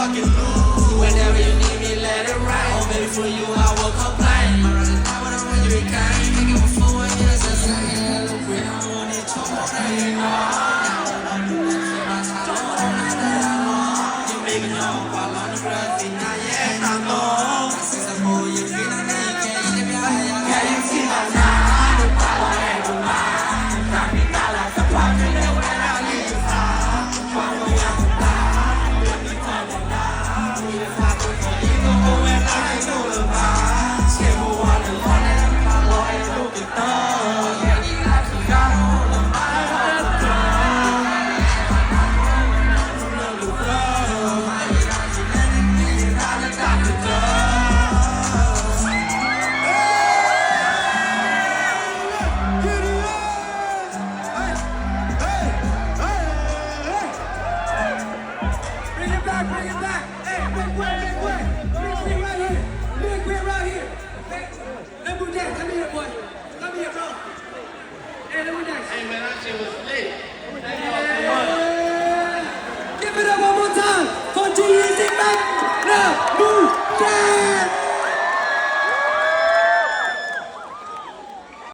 fucking lose. Whenever you need me, let it rain. Oh, baby, for you, I will complain. I rather die when I'm when you came. Make it for 4 years, I say, hello, queen, I want it to more than you know. You make me know, while on the grass, and I yeah, I know. Since I'm more, you feel like you can't ship your hair. Can you see my time? The power ain't the mind. Got me not like a pocket, and when I leave you high. Follow me out the line. Let me turn it down. If I could for you, go when I ain't no lie. Skip a while and run it, I'm going to look it up. Yeah, you got to got all the mind. Bring it back. Hey, big way. Big right here. Big way right here. Hey, let me dance. Come here, boy. Come here, bro. Hey, let me dance. Hey man, that shit was lit. Give it up one more time for G-Eazy, man. Now, move down.